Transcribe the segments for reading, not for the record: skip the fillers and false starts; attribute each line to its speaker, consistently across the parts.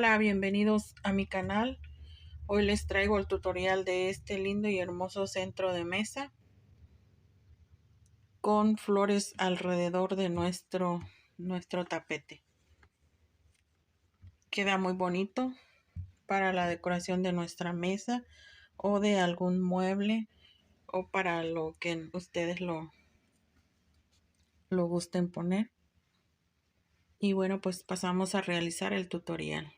Speaker 1: Hola, bienvenidos a mi canal. Hoy les traigo el tutorial de este lindo y hermoso centro de mesa con flores alrededor de nuestro tapete. Queda muy bonito para la decoración de nuestra mesa o de algún mueble o para lo que ustedes lo gusten poner. Y bueno, pues pasamos a realizar el tutorial.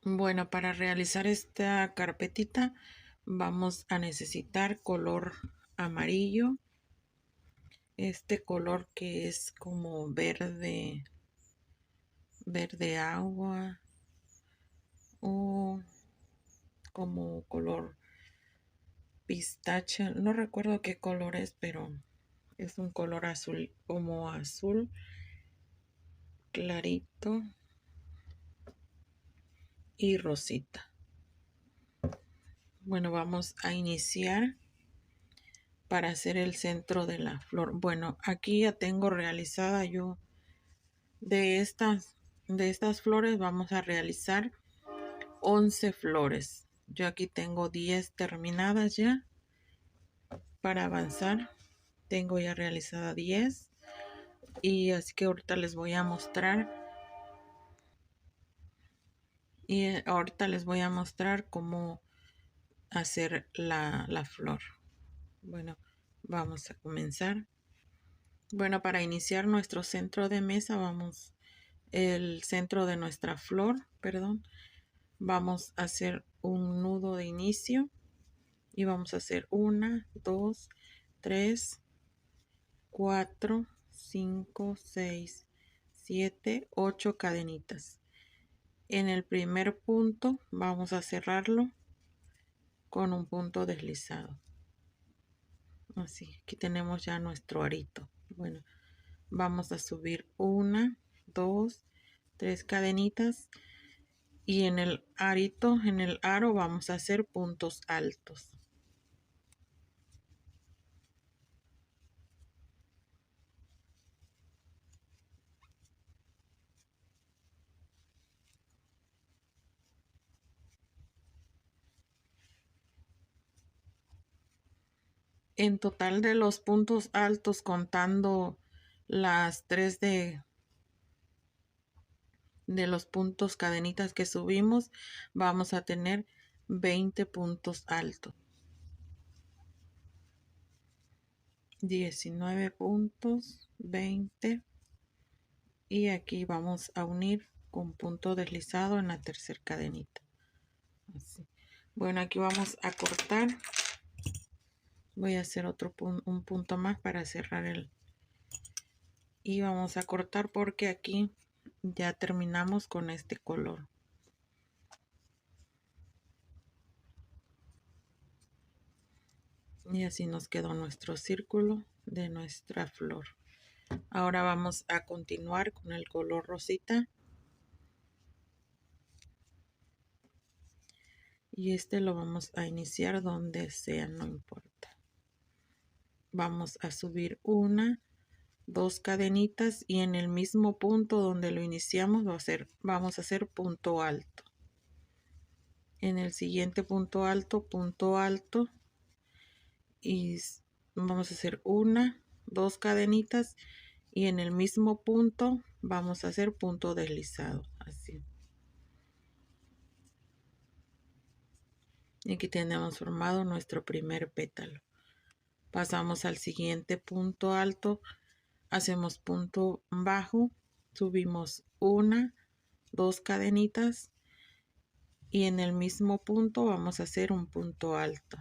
Speaker 1: Bueno, para realizar esta carpetita vamos a necesitar color amarillo, este color que es como verde agua o como color pistache, no recuerdo qué color es, pero es un color azul, como azul clarito y rosita. Bueno, vamos a iniciar para hacer el centro de la flor. Bueno, aquí ya tengo realizada yo de estas flores. Vamos a realizar 11 flores. Yo aquí tengo 10 terminadas ya. Para avanzar tengo ya realizada 10, y así que ahorita les voy a mostrar cómo hacer la flor. Bueno, vamos a comenzar. Bueno, para iniciar nuestro centro de mesa, el centro de nuestra flor, perdón, vamos a hacer un nudo de inicio y vamos a hacer 1, 2, 3, 4, 5, 6, 7, 8 cadenitas. En el primer punto vamos a cerrarlo con un punto deslizado. Así, aquí tenemos ya nuestro arito. Bueno, vamos a subir 1, 2, 3 cadenitas, y en el arito, en el aro, vamos a hacer puntos altos. En total de los puntos altos, contando las 3 de los puntos cadenitas que subimos, vamos a tener 20 puntos altos. 19 puntos, 20. Y aquí vamos a unir con punto deslizado en la tercera cadenita. Así. Bueno, aquí vamos a cortar. Voy a hacer un punto más para cerrar y vamos a cortar porque aquí ya terminamos con este color. Y así nos quedó nuestro círculo de nuestra flor. Ahora vamos a continuar con el color rosita. Y este lo vamos a iniciar donde sea, no importa. Vamos a subir 1, 2 cadenitas, y en el mismo punto donde lo iniciamos vamos a hacer punto alto. En el siguiente punto alto, y vamos a hacer 1, 2 cadenitas, y en el mismo punto vamos a hacer punto deslizado, así. Y aquí tenemos formado nuestro primer pétalo. Pasamos al siguiente punto alto, hacemos punto bajo, subimos 1, 2 cadenitas, y en el mismo punto vamos a hacer un punto alto.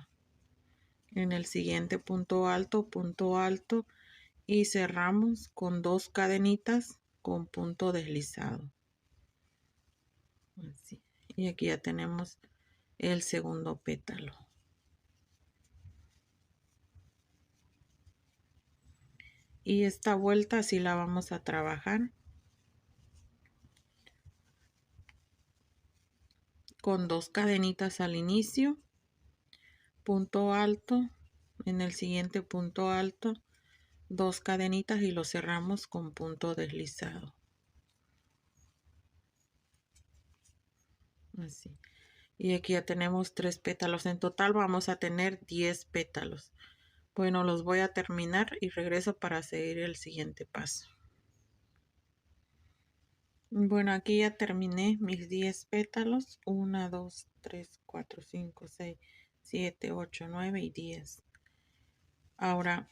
Speaker 1: En el siguiente punto alto, y cerramos con 2 cadenitas con punto deslizado. Así. Y aquí ya tenemos el segundo pétalo. Y esta vuelta sí la vamos a trabajar con 2 cadenitas al inicio, punto alto, en el siguiente punto alto, 2 cadenitas, y lo cerramos con punto deslizado. así. Y aquí ya tenemos 3 pétalos. En total vamos a tener 10 pétalos. Bueno, los voy a terminar y regreso para seguir el siguiente paso. Bueno, aquí ya terminé mis 10 pétalos. 1, 2, 3, 4, 5, 6, 7, 8, 9 y 10. Ahora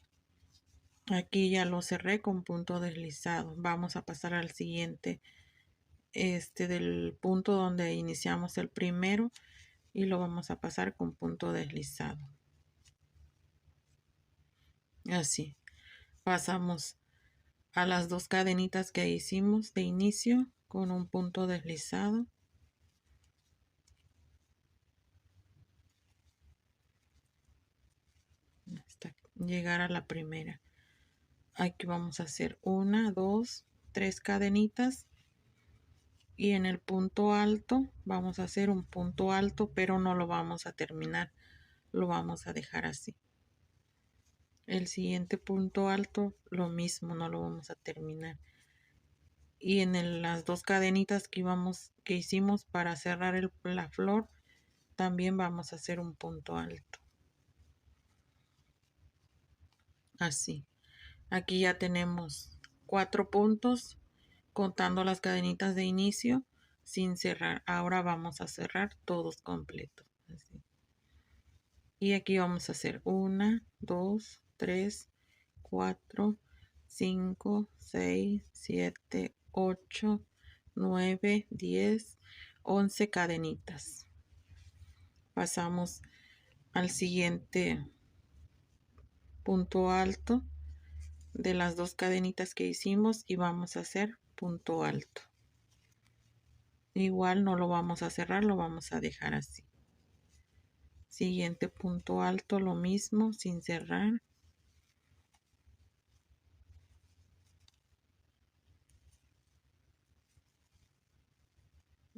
Speaker 1: aquí ya lo cerré con punto deslizado. Vamos a pasar al siguiente, del punto donde iniciamos el primero, y lo vamos a pasar con punto deslizado. Así. Pasamos a las 2 cadenitas que hicimos de inicio con un punto deslizado. Hasta llegar a la primera. Aquí vamos a hacer 1, 2, 3 cadenitas, y en el punto alto vamos a hacer un punto alto, pero no lo vamos a terminar, lo vamos a dejar así. El siguiente punto alto lo mismo, no lo vamos a terminar, y en las 2 cadenitas que hicimos para cerrar la flor también vamos a hacer un punto alto, así. Aquí ya tenemos 4 puntos contando las cadenitas de inicio sin cerrar. Ahora vamos a cerrar todos completos, así. Y aquí vamos a hacer 1, 2, 3, 4, 5, 6, 7, 8, 9, 10, 11 cadenitas. Pasamos al siguiente punto alto de las 2 cadenitas que hicimos y vamos a hacer punto alto. Igual no lo vamos a cerrar, lo vamos a dejar así. Siguiente punto alto, lo mismo, sin cerrar.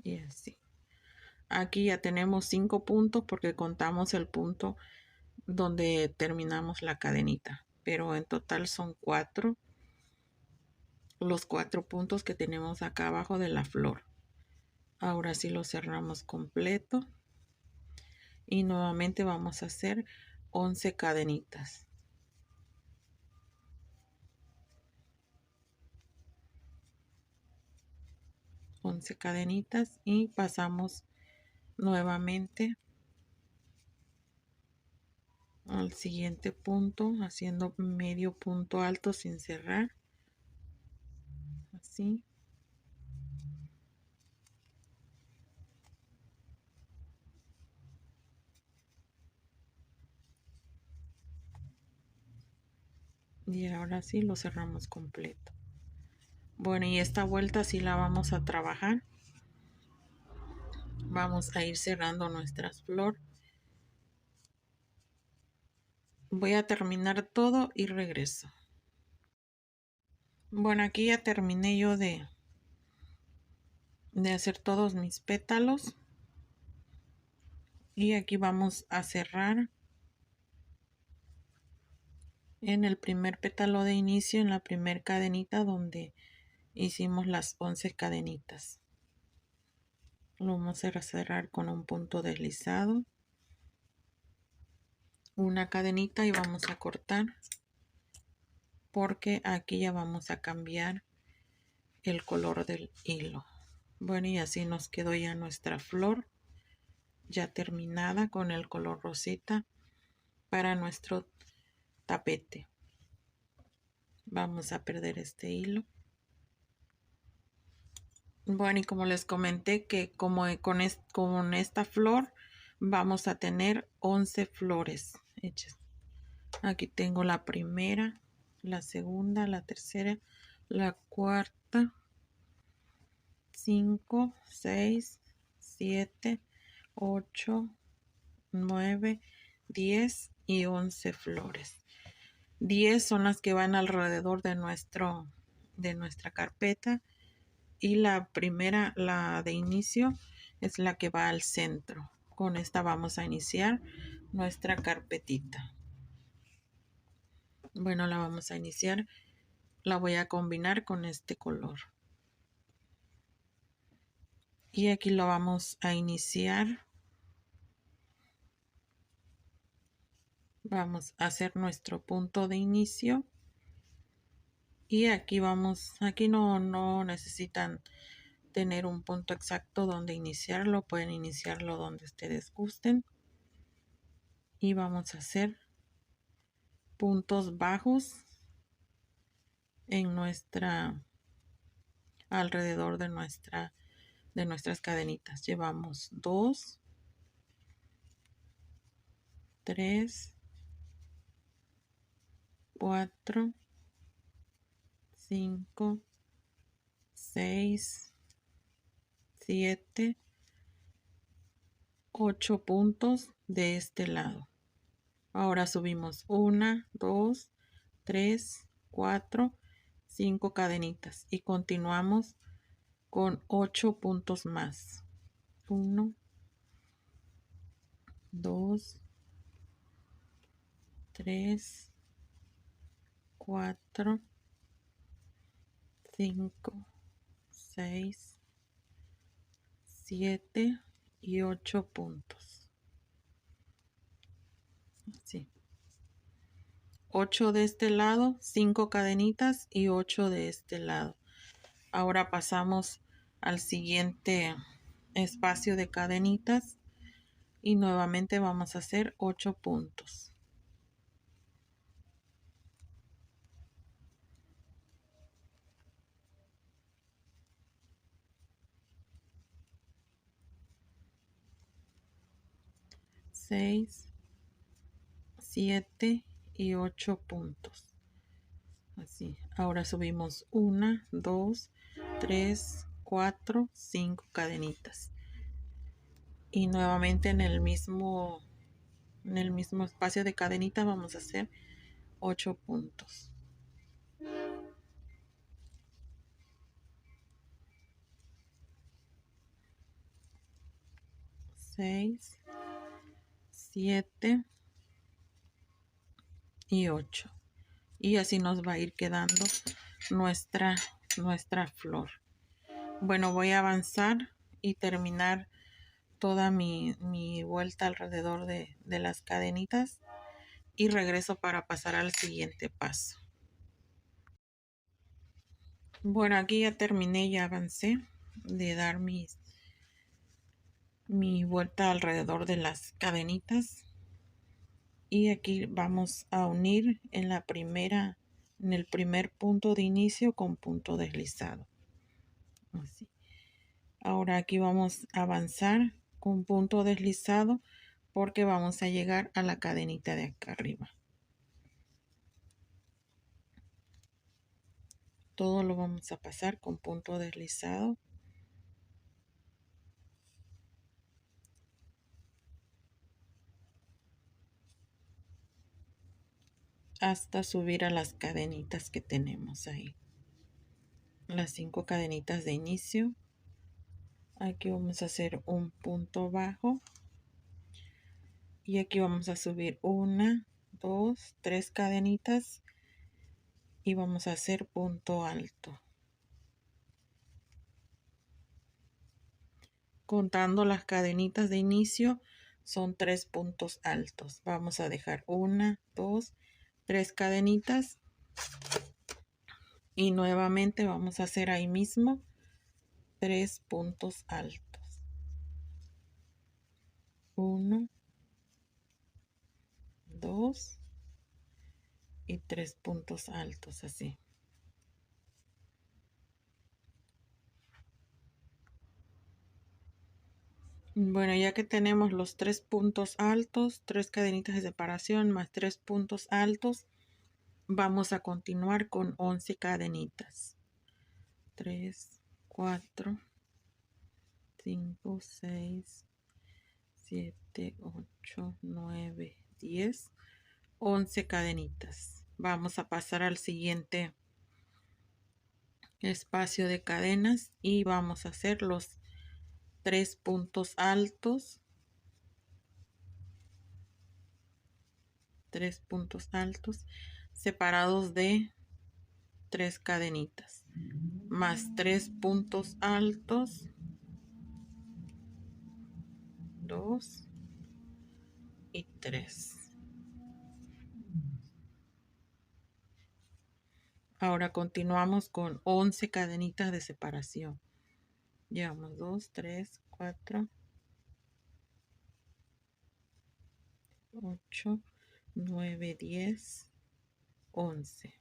Speaker 1: Y así. Aquí ya tenemos 5 puntos porque contamos el punto donde terminamos la cadenita, pero en total son 4 los 4 puntos que tenemos acá abajo de la flor. Ahora sí lo cerramos completo y nuevamente vamos a hacer 11 cadenitas. 11 cadenitas y pasamos nuevamente al siguiente punto haciendo medio punto alto sin cerrar, así. Y ahora sí lo cerramos completo. Bueno, y esta vuelta sí la vamos a trabajar. Vamos a ir cerrando nuestras flores. Voy a terminar todo y regreso. Bueno, aquí ya terminé yo de hacer todos mis pétalos. Y aquí vamos a cerrar en el primer pétalo de inicio, en la primera cadenita donde hicimos las 11 cadenitas. Lo vamos a cerrar con un punto deslizado, una cadenita, y vamos a cortar porque aquí ya vamos a cambiar el color del hilo. Bueno, y así nos quedó ya nuestra flor ya terminada con el color rosita para nuestro tapete. Vamos a perder este hilo. Bueno, y como les comenté que con esta flor vamos a tener 11 flores hechas. Aquí tengo la primera, la segunda, la tercera, la cuarta, 5, 6, 7, 8, 9, 10 y 11 flores. 10 son las que van alrededor de nuestra carpeta, y la primera, la de inicio, es la que va al centro. Con esta vamos a iniciar nuestra carpetita. Bueno, la vamos a iniciar, la voy a combinar con este color. y aquí lo vamos a iniciar. Vamos a hacer nuestro punto de inicio y aquí no necesitan tener un punto exacto donde iniciarlo, pueden iniciarlo donde ustedes gusten y vamos a hacer puntos bajos en alrededor de nuestras cadenitas. Llevamos 2, 3, 4, 5, 6, 7, 8 puntos de este lado. Ahora subimos 1, 2, 3, 4, 5 cadenitas y continuamos con 8 puntos más. 1, 2, 3, 4, 5, 6, 7 y 8 puntos. Así. 8 de este lado, 5 cadenitas y 8 de este lado. Ahora pasamos al siguiente espacio de cadenitas y nuevamente vamos a hacer 8 puntos. Seis, 7 y 8 puntos. Así. Ahora subimos 1, 2, 3, 4, 5 cadenitas. Y nuevamente en el mismo espacio de cadenita vamos a hacer 8 puntos. 6, 7 y 8. Y así nos va a ir quedando nuestra flor. Bueno, voy a avanzar y terminar toda mi vuelta alrededor de las cadenitas y regreso para pasar al siguiente paso. Bueno, aquí ya terminé, ya avancé de dar mi vuelta alrededor de las cadenitas y aquí vamos a unir en el primer punto de inicio con punto deslizado. Así. Ahora aquí vamos a avanzar con punto deslizado porque vamos a llegar a la cadenita de acá arriba. Todo lo vamos a pasar con punto deslizado. Hasta subir a las cadenitas que tenemos ahí. Las 5 cadenitas de inicio. Aquí vamos a hacer un punto bajo. Y aquí vamos a subir 1, 2, 3 cadenitas. Y vamos a hacer punto alto. Contando las cadenitas de inicio son 3 puntos altos. Vamos a dejar 1, 2, 3 cadenitas y nuevamente vamos a hacer ahí mismo 3 puntos altos. 1, 2 y 3 puntos altos así. Bueno, ya que tenemos los 3 puntos altos, 3 cadenitas de separación más 3 puntos altos, vamos a continuar con 11 cadenitas. 3, 4, 5, 6, 7, 8, 9, 10, 11 cadenitas. Vamos a pasar al siguiente espacio de cadenas y vamos a hacer los 3 puntos altos. 3 puntos altos separados de 3 cadenitas más 3 puntos altos 2 y 3. Ahora continuamos con 11 cadenitas de separación. Llevamos 2, 3, 4, 8, 9, 10, 11.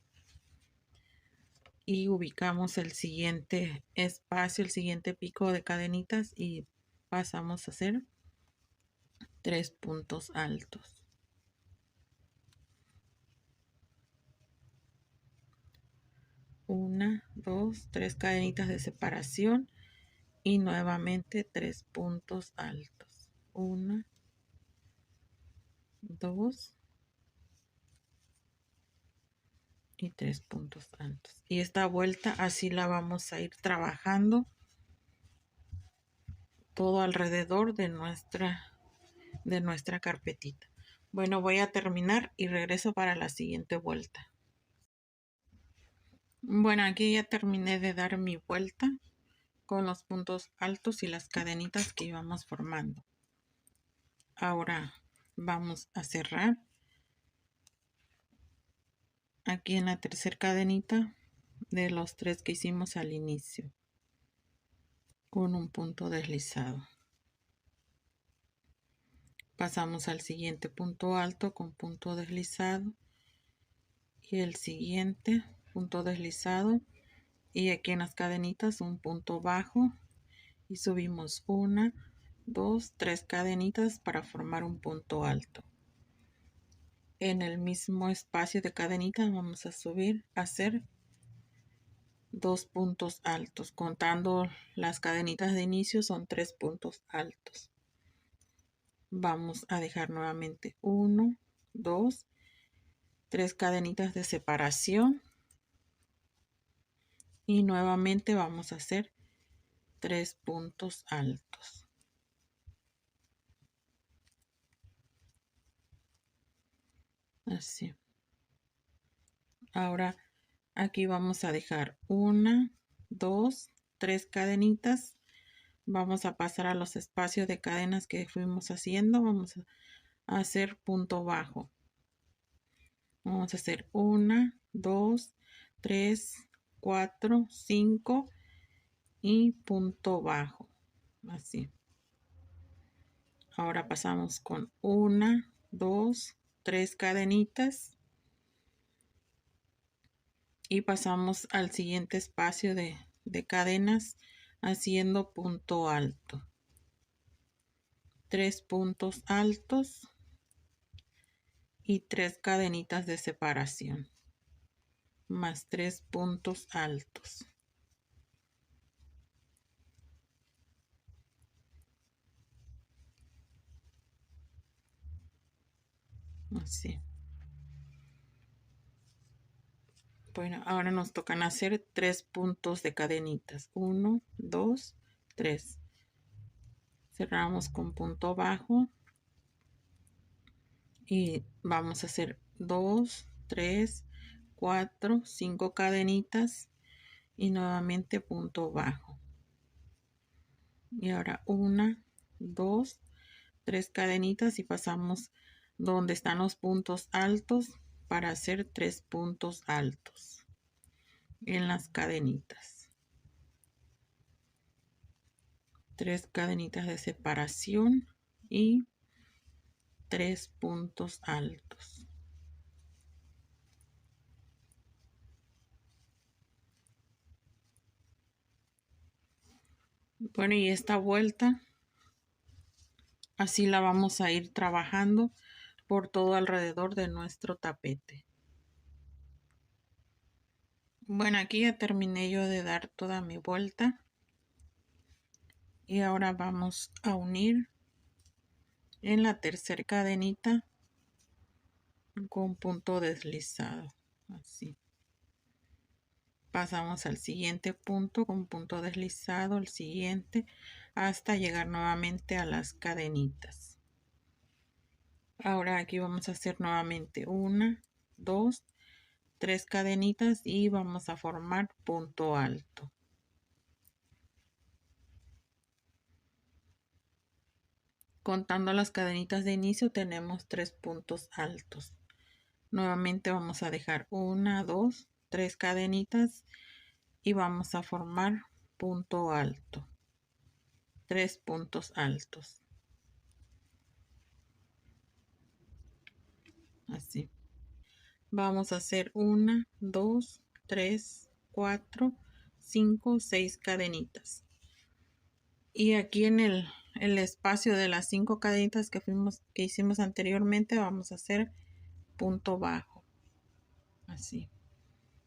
Speaker 1: Y ubicamos el siguiente espacio, el siguiente pico de cadenitas y pasamos a hacer 3 puntos altos. 1, 2, 3 cadenitas de separación y nuevamente 3 puntos altos. 1, 2 y 3 puntos altos. Y esta vuelta así la vamos a ir trabajando todo alrededor de nuestra carpetita. Bueno, voy a terminar y regreso para la siguiente vuelta. Bueno, aquí ya terminé de dar mi vuelta con los puntos altos y las cadenitas que íbamos formando. Ahora vamos a cerrar aquí en la tercera cadenita de los 3 que hicimos al inicio con un punto deslizado. Pasamos al siguiente punto alto con punto deslizado y el siguiente punto deslizado, y aquí en las cadenitas un punto bajo y subimos 1, 2, 3 cadenitas para formar un punto alto. En el mismo espacio de cadenitas vamos a subir a hacer 2 puntos altos, contando las cadenitas de inicio son 3 puntos altos. Vamos a dejar nuevamente 1, 2, 3 cadenitas de separación y nuevamente vamos a hacer 3 puntos altos. Así. Ahora aquí vamos a dejar 1, 2, 3 cadenitas. Vamos a pasar a los espacios de cadenas que fuimos haciendo. Vamos a hacer punto bajo. Vamos a hacer 1, 2, 3, 4, 5 y punto bajo. Así. Ahora pasamos con 1, 2, 3 cadenitas y pasamos al siguiente espacio de cadenas haciendo punto alto. 3 puntos altos y 3 cadenitas de separación más 3 puntos altos. Así. Bueno, ahora nos tocan hacer 3 puntos de cadenitas. 1, 2, 3. Cerramos con punto bajo y vamos a hacer 2, 3, 4, 5 cadenitas y nuevamente punto bajo. Y ahora 1, 2, 3 cadenitas y pasamos donde están los puntos altos para hacer 3 puntos altos en las cadenitas. 3 cadenitas de separación y 3 puntos altos. Bueno, y esta vuelta así la vamos a ir trabajando por todo alrededor de nuestro tapete. Bueno, aquí ya terminé yo de dar toda mi vuelta y ahora vamos a unir en la tercera cadenita con punto deslizado. Así. Pasamos al siguiente punto con punto deslizado, el siguiente, hasta llegar nuevamente a las cadenitas. Ahora aquí vamos a hacer nuevamente 1, 2, 3 cadenitas y vamos a formar punto alto. Contando las cadenitas de inicio tenemos 3 puntos altos. Nuevamente vamos a dejar 1, 2, 3 cadenitas y vamos a formar punto alto. 3 puntos altos. Así. Vamos a hacer 1, 2, 3, 4, 5, 6 cadenitas. Y aquí en el espacio de las 5 cadenitas que hicimos anteriormente, vamos a hacer punto bajo. Así.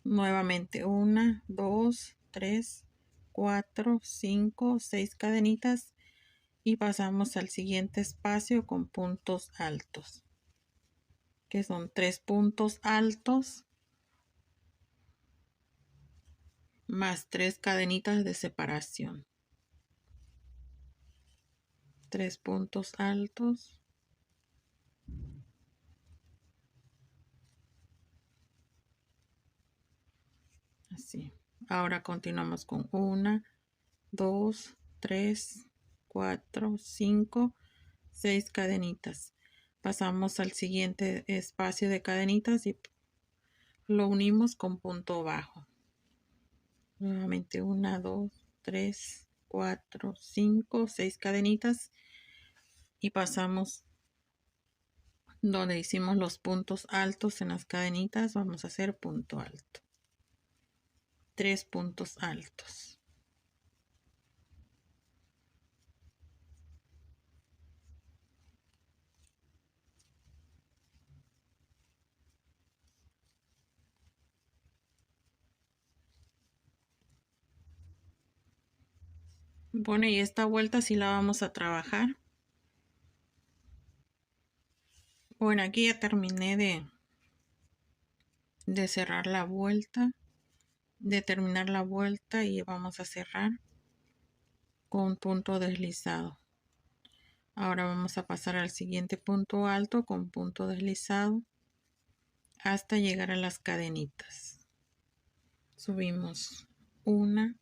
Speaker 1: Nuevamente 1, 2, 3, 4, 5, 6 cadenitas y pasamos al siguiente espacio con puntos altos, que son 3 puntos altos más 3 cadenitas de separación. 3 puntos altos así. Ahora continuamos con 1, 2, 3, 4, 5, 6 cadenitas. Pasamos al siguiente espacio de cadenitas y lo unimos con punto bajo. Nuevamente 1, 2, 3, 4, 5, 6 cadenitas y pasamos donde hicimos los puntos altos en las cadenitas. Vamos a hacer punto alto. 3 puntos altos. Bueno, y esta vuelta sí la vamos a trabajar. Bueno, aquí ya terminé de cerrar la vuelta, de terminar la vuelta y vamos a cerrar con punto deslizado. Ahora vamos a pasar al siguiente punto alto con punto deslizado hasta llegar a las cadenitas. Subimos 1,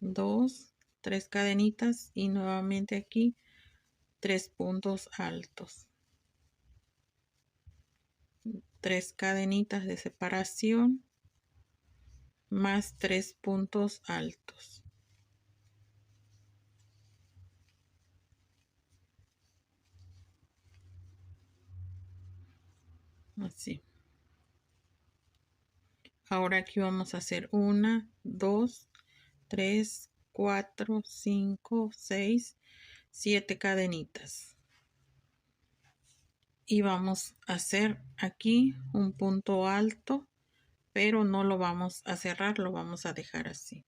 Speaker 1: 2, 3 cadenitas y nuevamente aquí 3 puntos altos. 3 cadenitas de separación más 3 puntos altos. Así. Ahora aquí vamos a hacer 1, 2, 3, 4, 5, 6, 7 cadenitas. Y vamos a hacer aquí un punto alto, pero no lo vamos a cerrar, lo vamos a dejar así.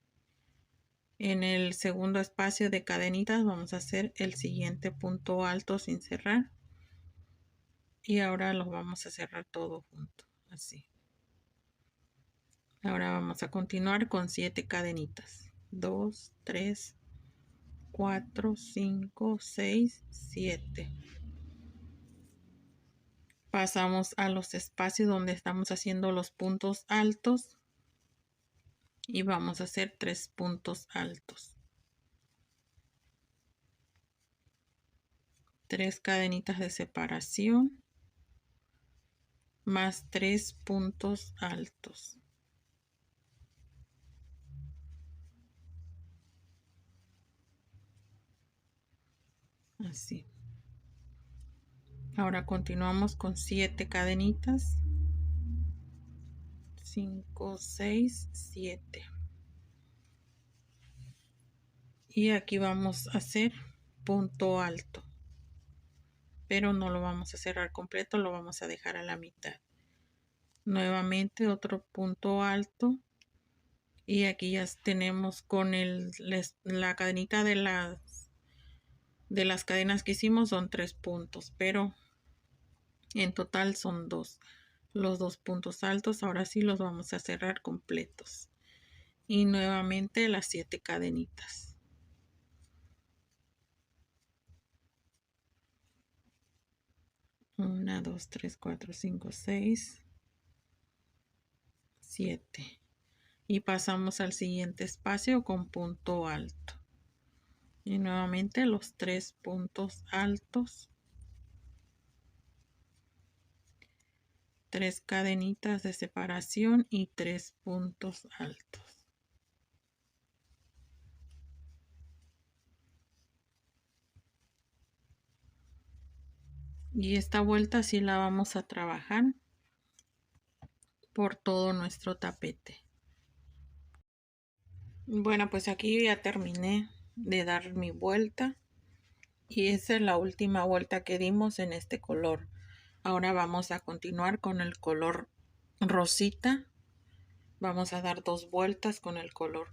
Speaker 1: En el segundo espacio de cadenitas vamos a hacer el siguiente punto alto sin cerrar. Y ahora lo vamos a cerrar todo junto, así. Ahora vamos a continuar con 7 cadenitas. 2, 3, 4, 5, 6, 7. Pasamos a los espacios donde estamos haciendo los puntos altos y vamos a hacer 3 puntos altos. 3 cadenitas de separación más 3 puntos altos. Así. Ahora continuamos con 7 cadenitas. 5, 6, 7. Y aquí vamos a hacer punto alto. Pero no lo vamos a cerrar completo, lo vamos a dejar a la mitad. Nuevamente otro punto alto. Y aquí ya tenemos con la cadenita de las cadenas que hicimos son 3 puntos, pero en total son 2. Los 2 puntos altos ahora sí los vamos a cerrar completos. Y nuevamente las 7 cadenitas. 1, 2, 3, 4, 5, 6, 7. Y pasamos al siguiente espacio con punto alto. Y nuevamente los 3 puntos altos, 3 cadenitas de separación y 3 puntos altos. Y esta vuelta sí la vamos a trabajar por todo nuestro tapete. Bueno, pues aquí ya terminé de dar mi vuelta y esa es la última vuelta que dimos en este color. Ahora vamos a continuar con el color rosita. Vamos a dar 2 vueltas con el color.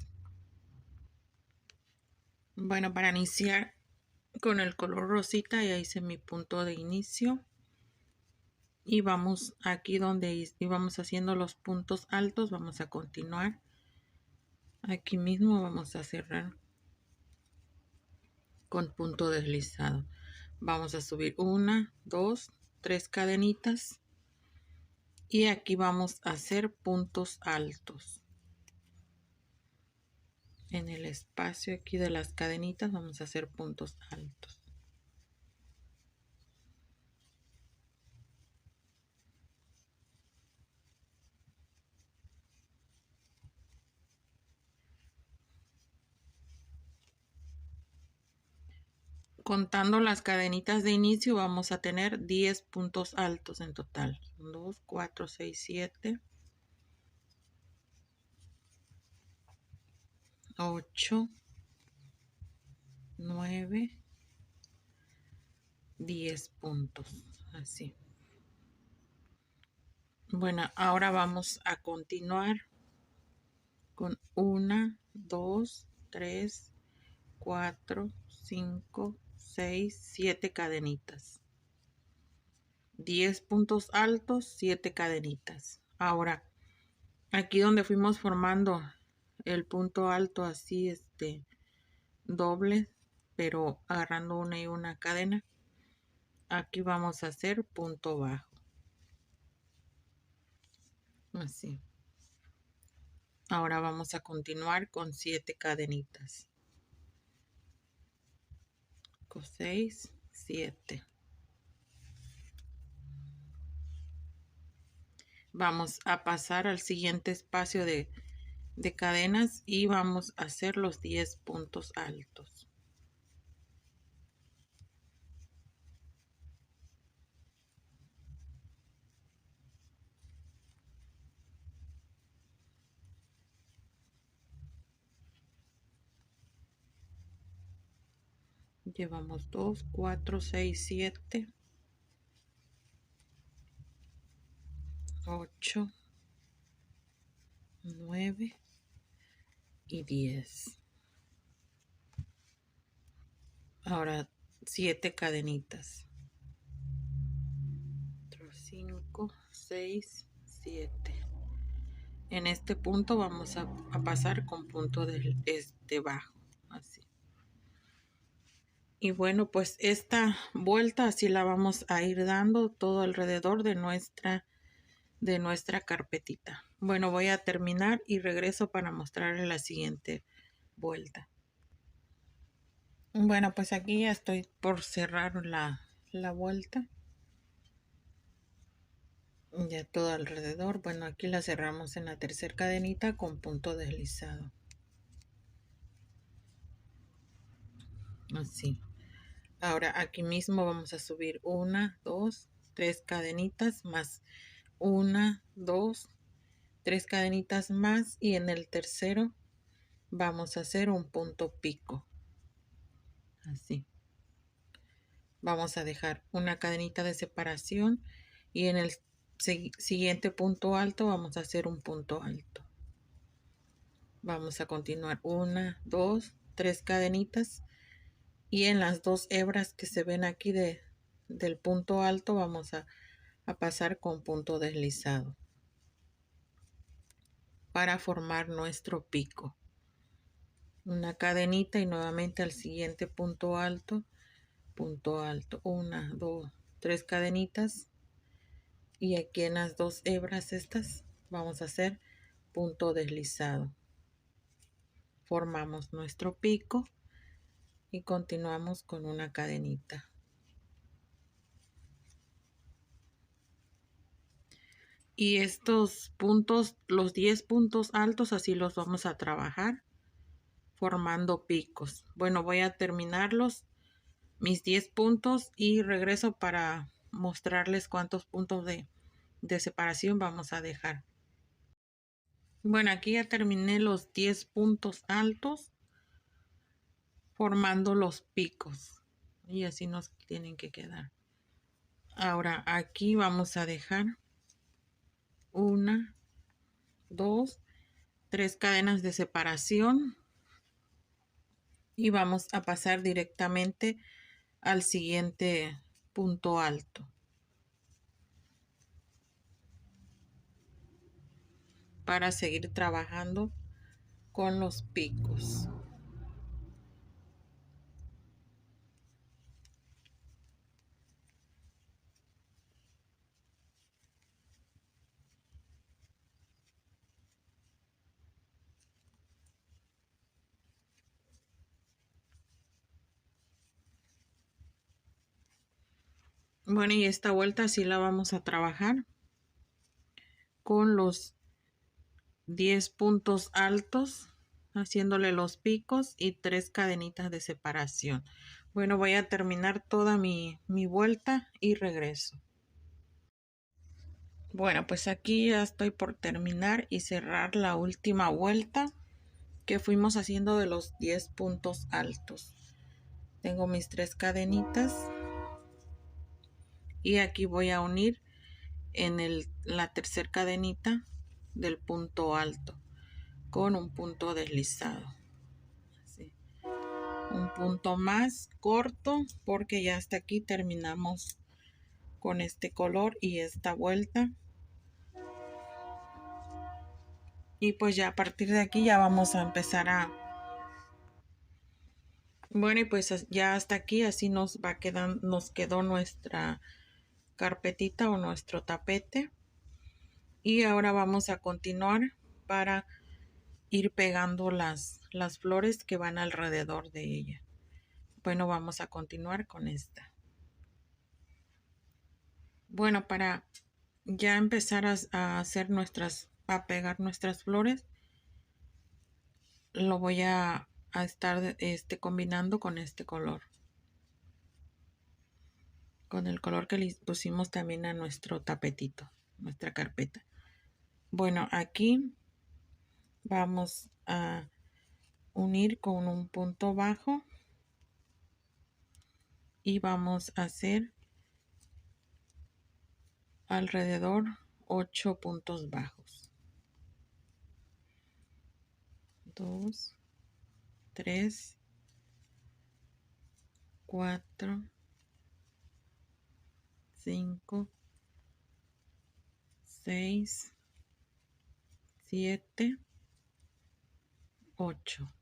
Speaker 1: Bueno, para iniciar con el color rosita ya hice mi punto de inicio y vamos aquí donde íbamos haciendo los puntos altos, vamos a continuar aquí mismo, vamos a cerrar con punto deslizado. Vamos a subir 1, 2, 3 cadenitas y aquí vamos a hacer puntos altos. En el espacio aquí de las cadenitas vamos a hacer puntos altos. Contando las cadenitas de inicio vamos a tener 10 puntos altos en total. 2, 4, 6, 7, 8, 9, 10 puntos. Así. Bueno, ahora vamos a continuar con 1, 2, 3, 4, 5, 6, 7 cadenitas. 10 puntos altos, 7 cadenitas. Ahora, aquí donde fuimos formando el punto alto así, doble, pero agarrando una y una cadena, aquí vamos a hacer punto bajo. Así. Ahora vamos a continuar con 7 cadenitas. 6, 7. Vamos a pasar al siguiente espacio de cadenas y vamos a hacer los 10 puntos altos. Llevamos 2, 4, 6, 7, 8, 9 y 10. Ahora 7 cadenitas. 5, 6, 7. En este punto vamos a pasar con punto de bajo. Así. Y bueno, pues esta vuelta así la vamos a ir dando todo alrededor de nuestra carpetita. Bueno, voy a terminar y regreso para mostrarles la siguiente vuelta. Bueno, pues aquí ya estoy por cerrar la vuelta. Ya todo alrededor. Bueno, aquí la cerramos en la tercera cadenita con punto deslizado. Así. Ahora aquí mismo vamos a subir 1, 2, 3 cadenitas más 1, 2, 3 cadenitas más y en el tercero vamos a hacer un punto pico. Así. Vamos a dejar una cadenita de separación y en el siguiente punto alto vamos a hacer un punto alto. Vamos a continuar 1, 2, 3 cadenitas y en las 2 hebras que se ven aquí del punto alto vamos a pasar con punto deslizado para formar nuestro pico. Una cadenita y nuevamente al siguiente punto alto, 1, 2, 3 cadenitas y aquí en las 2 hebras estas vamos a hacer punto deslizado. Formamos nuestro pico y continuamos con una cadenita. Y estos puntos, los 10 puntos altos, así los vamos a trabajar formando picos. Bueno, voy a terminarlos, mis 10 puntos, y regreso para mostrarles cuántos puntos de separación vamos a dejar. Bueno, aquí ya terminé los 10 puntos altos formando los picos. Y así nos tienen que quedar. Ahora aquí vamos a dejar 1, 2, 3 cadenas de separación. Y vamos a pasar directamente al siguiente punto alto. Para seguir trabajando con los picos. Bueno, y esta vuelta sí la vamos a trabajar con los 10 puntos altos, haciéndole los picos y 3 cadenitas de separación. Bueno, voy a terminar toda mi vuelta y regreso. Bueno, pues aquí ya estoy por terminar y cerrar la última vuelta que fuimos haciendo de los 10 puntos altos. Tengo mis 3 cadenitas y aquí voy a unir en la tercera cadenita del punto alto con un punto deslizado. Así. Un punto más corto porque ya hasta aquí terminamos con este color y esta vuelta. Y pues ya a partir de aquí ya vamos a empezar a... Bueno, y pues ya hasta aquí así nos va quedando, nos quedó nuestra carpetita o nuestro tapete. Y ahora vamos a continuar para ir pegando las flores que van alrededor de ella. Bueno, vamos a continuar con esta. Bueno, para ya empezar a hacer a pegar nuestras flores, lo voy a estar combinando con este color. Con el color que le pusimos también a nuestro tapetito, nuestra carpeta. Bueno, aquí vamos a unir con un punto bajo y vamos a hacer alrededor 8 puntos bajos. 2, 3, 4, 5, 6, 7, 8.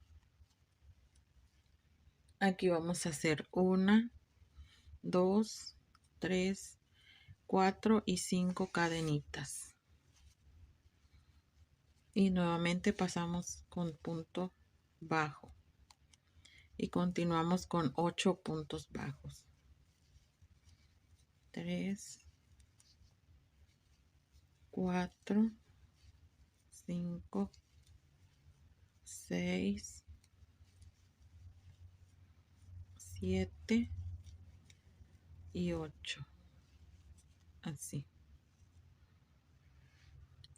Speaker 1: Aquí vamos a hacer 1, 2, 3, 4 y 5 cadenitas. Y nuevamente pasamos con punto bajo. Y continuamos con 8 puntos bajos. 3, 4, 5, 6, 7 y 8. Así.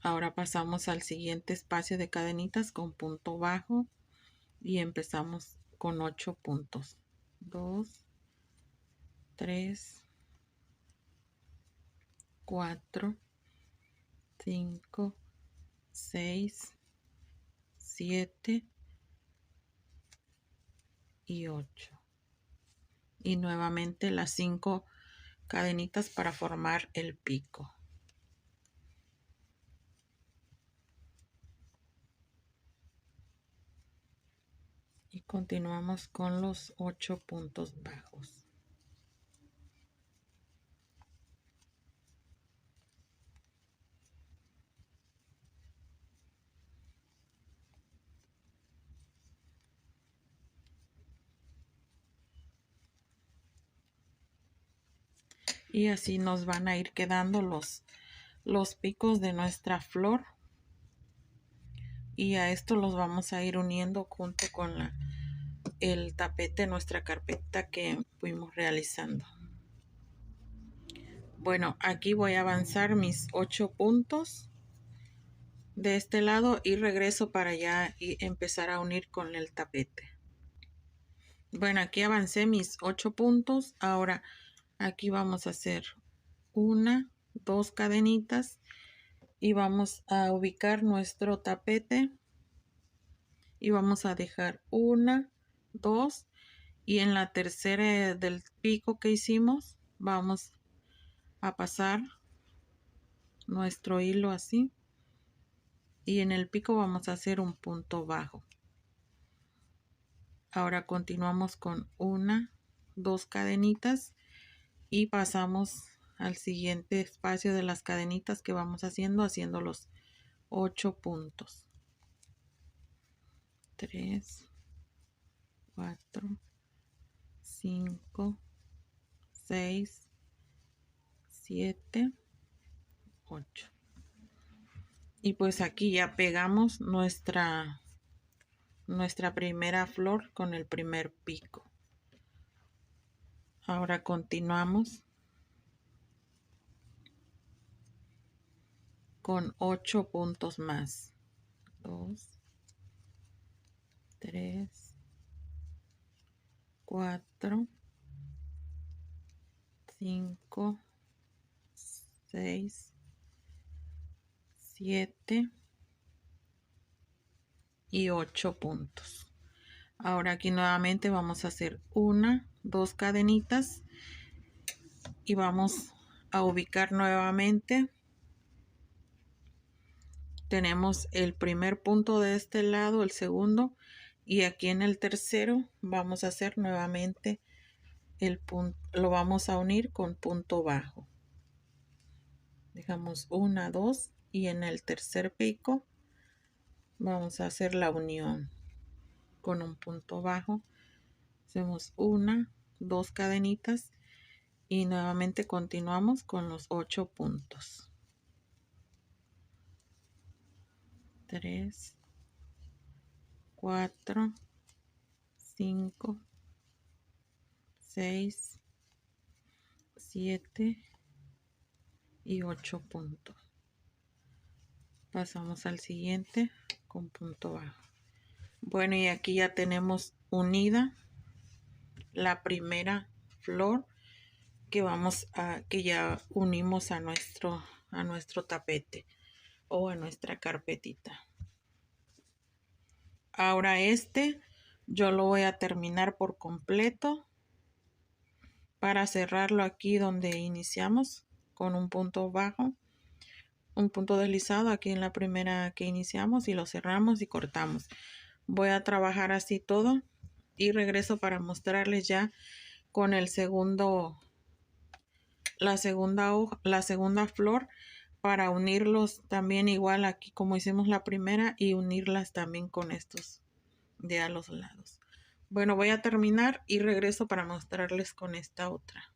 Speaker 1: Ahora pasamos al siguiente espacio de cadenitas con punto bajo y empezamos con 8 puntos. 2, 3, 4, 5, 6, 7 y 8. Y nuevamente las 5 cadenitas para formar el pico. Y continuamos con los 8 puntos bajos. Y así nos van a ir quedando los picos de nuestra flor. Y a esto los vamos a ir uniendo junto con el tapete, nuestra carpeta que fuimos realizando. Bueno, aquí voy a avanzar mis 8 puntos de este lado y regreso para allá y empezar a unir con el tapete. Bueno, aquí avancé mis 8 puntos. Ahora aquí vamos a hacer 1, 2 cadenitas y vamos a ubicar nuestro tapete y vamos a dejar 1, 2 y en la tercera del pico que hicimos vamos a pasar nuestro hilo así y en el pico vamos a hacer un punto bajo. Ahora continuamos con 1, 2 cadenitas y pasamos al siguiente espacio de las cadenitas que vamos haciendo los 8 puntos. 3, 4, 5, 6, 7, 8. Y pues aquí ya pegamos nuestra primera flor con el primer pico. Ahora continuamos con 8 puntos más. 2, 3, 4, 5, 6, 7 y 8 puntos. Ahora aquí nuevamente vamos a hacer 1, 2 cadenitas y vamos a ubicar nuevamente. Tenemos el primer punto de este lado, el segundo, y aquí en el tercero vamos a hacer nuevamente el punto, lo vamos a unir con punto bajo. Dejamos 1, 2 y en el tercer pico vamos a hacer la unión con un punto bajo. Hacemos 1, 2 cadenitas y nuevamente continuamos con los 8 puntos. 3, 4, 5, 6, 7 y 8 puntos. Pasamos al siguiente con punto bajo. Bueno, y aquí ya tenemos unida la primera flor que ya unimos a nuestro tapete o a nuestra carpetita. Ahora yo lo voy a terminar por completo para cerrarlo aquí donde iniciamos con un punto bajo, un punto deslizado aquí en la primera que iniciamos y lo cerramos y cortamos. Voy a trabajar así todo y regreso para mostrarles ya con el segundo, la segunda flor para unirlos también igual aquí como hicimos la primera y unirlas también con estos de a los lados. Bueno, voy a terminar y regreso para mostrarles con esta otra.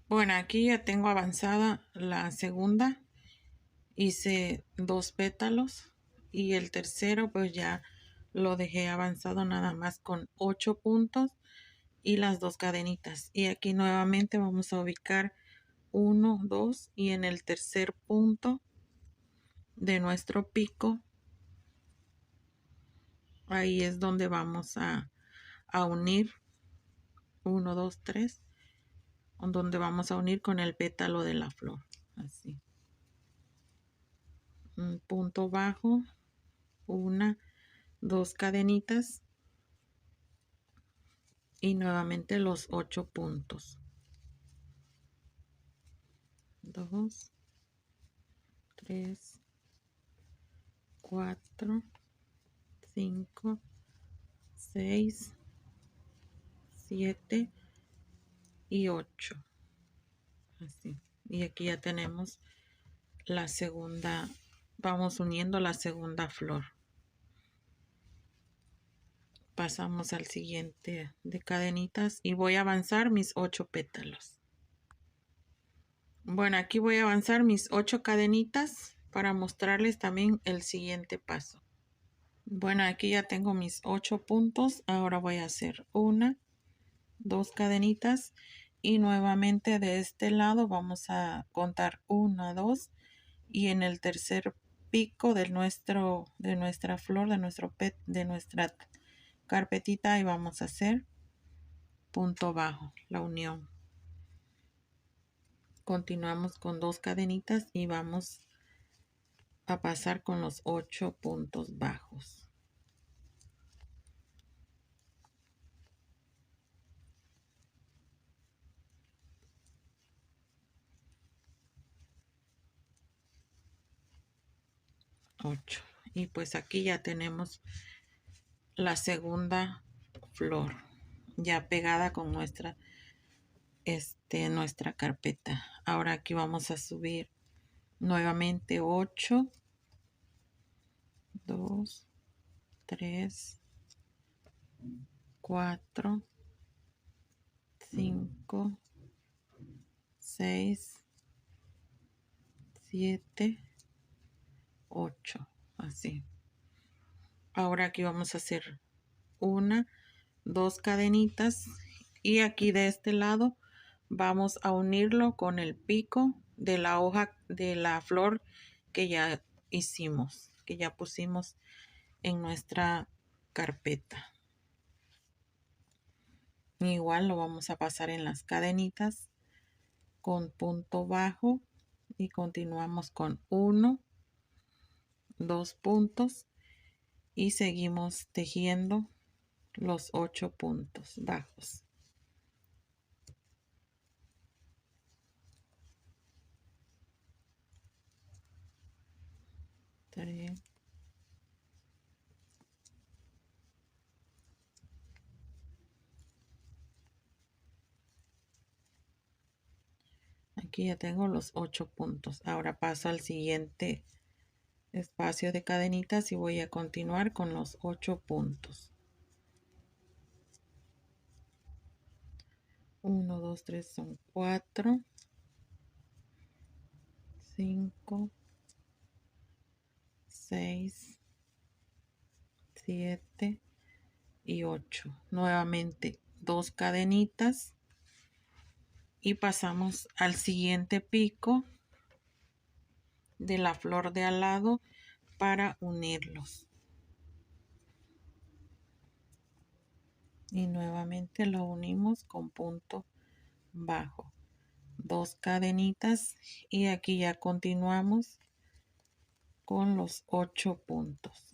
Speaker 1: Bueno, aquí ya tengo avanzada la segunda. Hice 2 pétalos y el tercero pues ya lo dejé avanzado nada más con 8 puntos y las 2 cadenitas. Y aquí nuevamente vamos a ubicar 1, 2 y en el tercer punto de nuestro pico, ahí es donde vamos a unir 1, 2, 3, donde vamos a unir con el pétalo de la flor. Así. Un punto bajo, 1, 2 cadenitas y nuevamente los 8 puntos. 2, 3, 4, 5, 6, 7 y 8. Así. Y aquí ya tenemos la segunda, vamos uniendo la segunda flor. pasamos al siguiente de cadenitas y voy a avanzar mis 8 pétalos. Bueno, aquí voy a avanzar mis 8 cadenitas para mostrarles también el siguiente paso. Bueno, aquí ya tengo mis 8 puntos. Ahora voy a hacer 1, 2 cadenitas y nuevamente de este lado vamos a contar 1, 2 y en el tercer pico de nuestra flor, de nuestra carpetita, y vamos a hacer punto bajo, la unión. Continuamos con 2 cadenitas y vamos a pasar con los 8 puntos bajos. Y pues aquí ya tenemos la segunda flor ya pegada con nuestra carpeta. Ahora aquí vamos a subir nuevamente 8, 2, 3, 4, 5, 6, 7, 8, así. Ahora aquí vamos a hacer 1, 2 cadenitas y aquí de este lado vamos a unirlo con el pico de la hoja de la flor que ya hicimos, que ya pusimos en nuestra carpeta. Igual lo vamos a pasar en las cadenitas con punto bajo y continuamos con 1, 2 puntos y seguimos tejiendo los 8 puntos bajos. Aquí ya tengo los 8 puntos. Ahora paso al siguiente espacio de cadenitas y voy a continuar con los 8 puntos. 1, 2, 3 son 4, 5, 6, 7 y 8. Nuevamente 2 cadenitas y pasamos al siguiente pico de la flor de al lado para unirlos. Y nuevamente lo unimos con punto bajo. 2 cadenitas y aquí ya continuamos con los 8 puntos.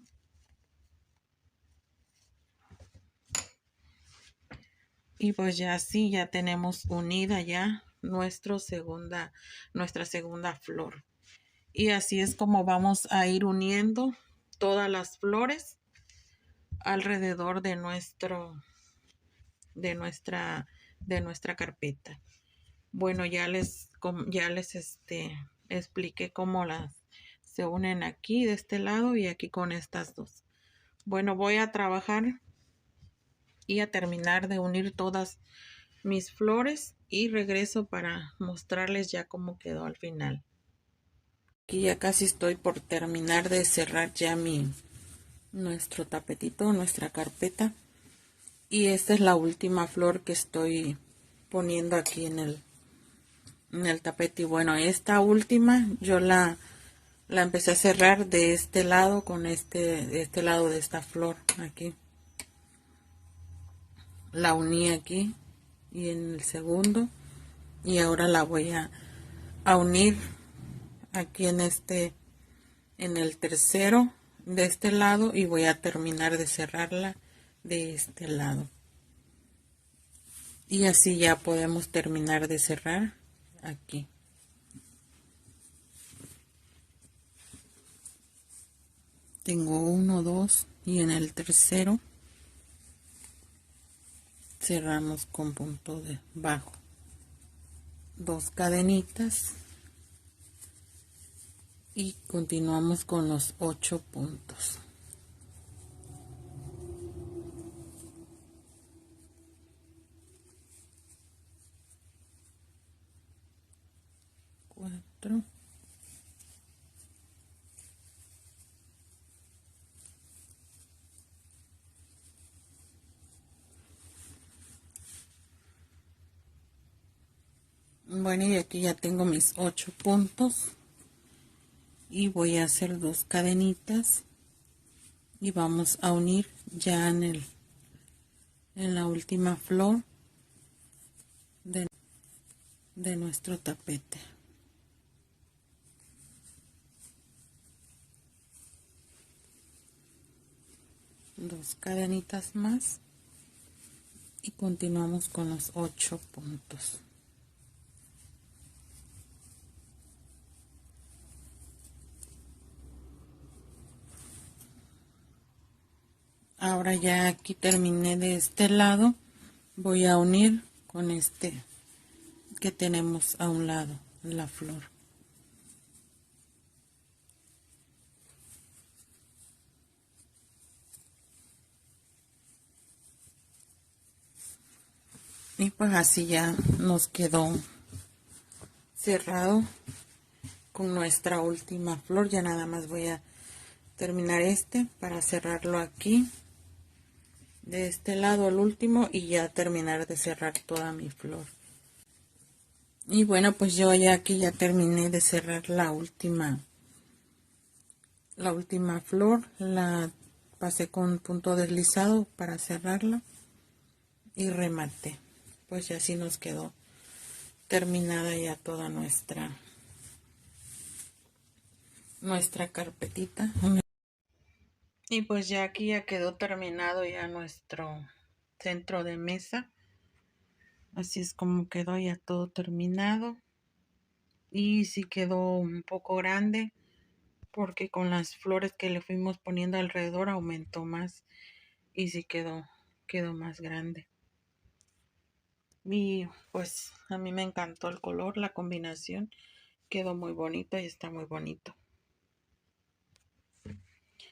Speaker 1: Y pues ya así ya tenemos unida ya nuestra segunda flor. Y así es como vamos a ir uniendo todas las flores alrededor de nuestra carpeta. Bueno, ya les expliqué cómo se unen aquí de este lado y aquí con estas dos. Bueno, voy a trabajar y a terminar de unir todas mis flores y regreso para mostrarles ya cómo quedó al final. Aquí ya casi estoy por terminar de cerrar ya nuestro tapetito, nuestra carpeta. Y esta es la última flor que estoy poniendo aquí en el tapete. Y bueno, esta última yo la empecé a cerrar de este lado con de este lado de esta flor aquí. La uní aquí y en el segundo, y ahora la voy a unir aquí en el tercero de este lado, y voy a terminar de cerrarla de este lado. Y así ya podemos terminar de cerrar aquí. Tengo 1, 2 y en el tercero cerramos con punto de bajo. 2 cadenitas y continuamos con los 8 puntos. otro. Bueno, y aquí ya tengo mis 8 puntos y voy a hacer 2 cadenitas y vamos a unir ya en la última flor de nuestro tapete. Dos cadenitas más y continuamos con los 8 puntos. Ahora ya aquí terminé de este lado, voy a unir con este que tenemos a un lado, la flor. Y pues así ya nos quedó cerrado con nuestra última flor. Ya nada más voy a terminar este para cerrarlo aquí de este lado al último y ya terminar de cerrar toda mi flor. Y bueno, pues yo ya aquí ya terminé de cerrar la última flor, la pasé con punto deslizado para cerrarla y rematé. Pues ya así nos quedó terminada ya toda nuestra carpetita. Y pues ya aquí ya quedó terminado ya nuestro centro de mesa. Así es como quedó ya todo terminado. Y sí quedó un poco grande porque con las flores que le fuimos poniendo alrededor aumentó más y sí quedó más grande. Y pues a mí me encantó el color, la combinación quedó muy bonito y está muy bonito.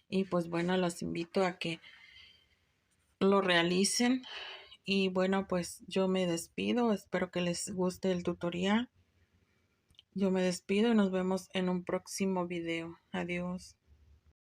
Speaker 1: Y pues bueno, los invito a que lo realicen. Y bueno, pues yo me despido, espero que les guste el tutorial. Yo me despido y nos vemos en un próximo video. Adiós.